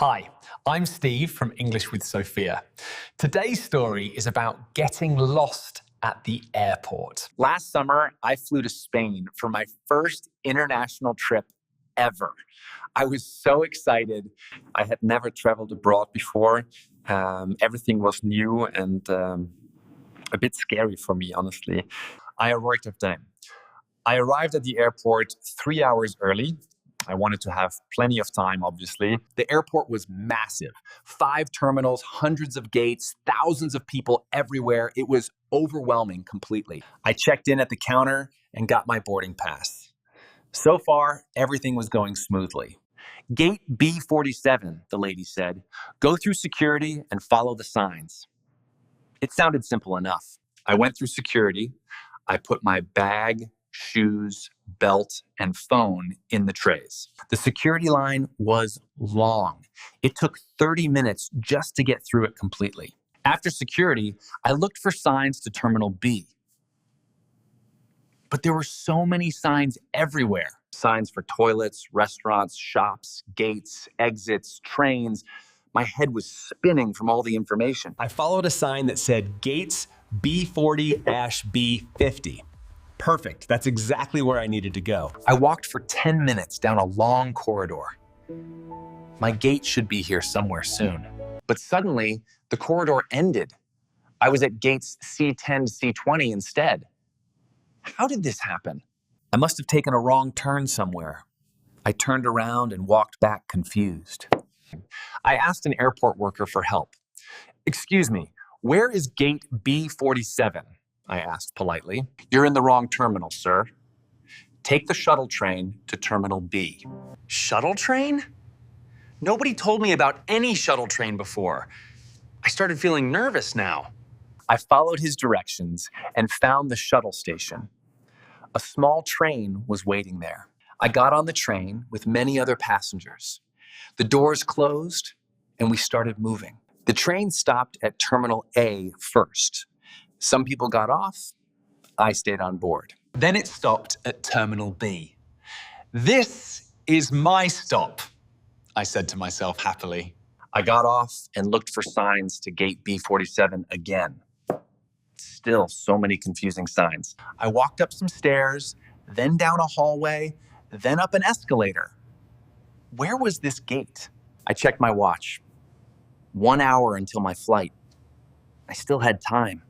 Hi, I'm Steve from English with Sophia. Today's story is about getting lost at the airport. Last summer, I flew to Spain for my first international trip ever. I was so excited. I had never traveled abroad before. Everything was new and a bit scary for me, honestly. I arrived at the airport 3 hours early. I wanted to have plenty of time, obviously. The airport was massive. 5 terminals, hundreds of gates, thousands of people everywhere. It was overwhelming completely. I checked in at the counter and got my boarding pass. So far, everything was going smoothly. Gate B47, the lady said. Go through security and follow the signs. It sounded simple enough. I went through security. I put my bag, shoes, belt, and phone in the trays. The security line was long. It took 30 minutes just to get through it completely. After security, I looked for signs to Terminal B. But there were so many signs everywhere. Signs for toilets, restaurants, shops, gates, exits, trains. My head was spinning from all the information. I followed a sign that said Gates B40-B50. Perfect. That's exactly where I needed to go. I walked for 10 minutes down a long corridor. My gate should be here somewhere soon. But suddenly, the corridor ended. I was at gates C10 to C20 instead. How did this happen? I must have taken a wrong turn somewhere. I turned around and walked back confused. I asked an airport worker for help. "Excuse me, where is gate B47? I asked politely. "You're in the wrong terminal, sir. Take the shuttle train to Terminal B." Shuttle train? Nobody told me about any shuttle train before. I started feeling nervous now. I followed his directions and found the shuttle station. A small train was waiting there. I got on the train with many other passengers. The doors closed and we started moving. The train stopped at Terminal A first. Some people got off. I stayed on board. Then it stopped at Terminal B. This is my stop, I said to myself happily. I got off and looked for signs to gate B47 again. Still so many confusing signs. I walked up some stairs, then down a hallway, then up an escalator. Where was this gate? I checked my watch. 1 hour until my flight. I still had time,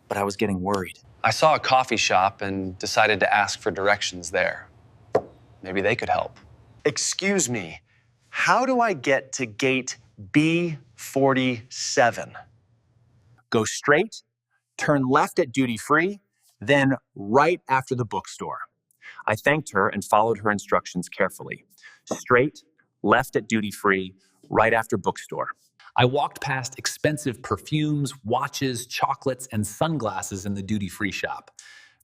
but I was getting worried. I saw a coffee shop and decided to ask for directions there. Maybe they could help. Excuse me, how do I get to gate B47? Go straight, turn left at duty free, then right after the bookstore. I thanked her and followed her instructions carefully. Straight, left at duty free, right after bookstore. I walked past expensive perfumes, watches, chocolates, and sunglasses in the duty-free shop.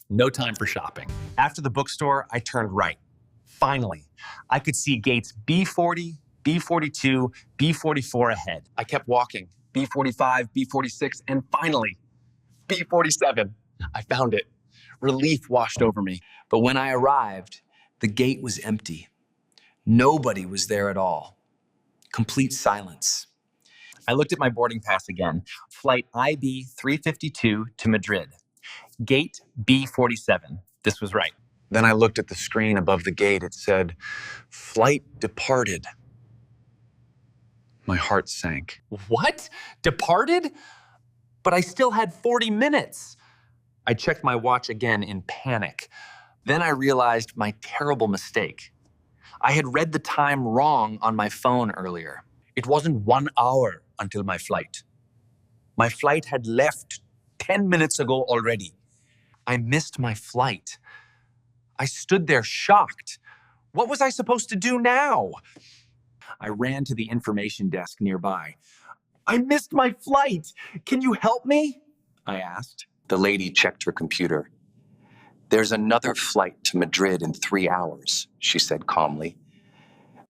No time for shopping. After the bookstore, I turned right. Finally, I could see gates B40, B42, B44 ahead. I kept walking, B45, B46, and finally, B47. I found it. Relief washed over me. But when I arrived, the gate was empty. Nobody was there at all. Complete silence. I looked at my boarding pass again. Flight IB 352 to Madrid. Gate B47. This was right. Then I looked at the screen above the gate. It said, "Flight departed." My heart sank. What? Departed? But I still had 40 minutes. I checked my watch again in panic. Then I realized my terrible mistake. I had read the time wrong on my phone earlier. It wasn't 1 hour until my flight. My flight had left 10 minutes ago already. I missed my flight. I stood there shocked. What was I supposed to do now? I ran to the information desk nearby. "I missed my flight. Can you help me?" I asked. The lady checked her computer. "There's another flight to Madrid in 3 hours," she said calmly.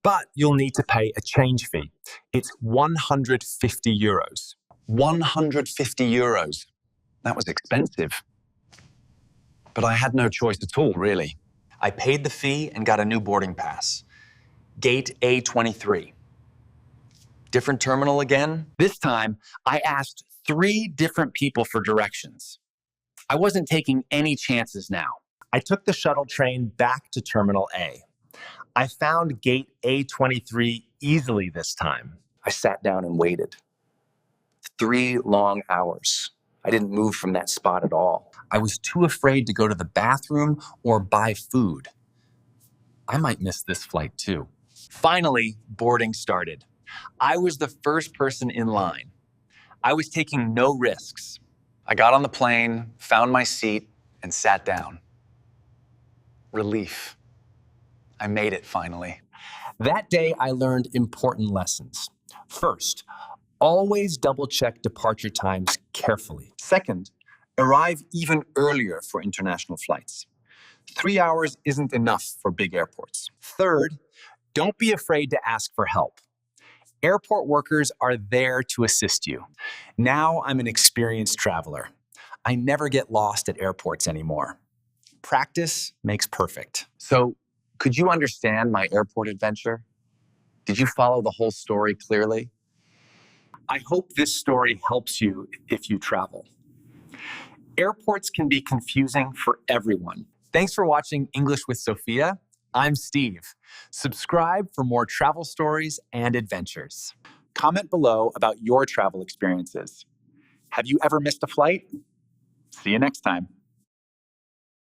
"But you'll need to pay a change fee. It's 150 euros. 150 euros. That was expensive. But I had no choice at all, really. I paid the fee and got a new boarding pass. Gate A23. Different terminal again? This time, I asked 3 different people for directions. I wasn't taking any chances now. I took the shuttle train back to Terminal A. I found gate A23 easily this time. I sat down and waited. 3 long hours. I didn't move from that spot at all. I was too afraid to go to the bathroom or buy food. I might miss this flight too. Finally, boarding started. I was the first person in line. I was taking no risks. I got on the plane, found my seat, and sat down. Relief. I made it finally. That day, I learned important lessons. First, always double-check departure times carefully. Second, arrive even earlier for international flights. 3 hours isn't enough for big airports. Third, don't be afraid to ask for help. Airport workers are there to assist you. Now I'm an experienced traveler. I never get lost at airports anymore. Practice makes perfect. So, could you understand my airport adventure? Did you follow the whole story clearly? I hope this story helps you if you travel. Airports can be confusing for everyone. Thanks for watching English with Sophia. I'm Steve. Subscribe for more travel stories and adventures. Comment below about your travel experiences. Have you ever missed a flight? See you next time.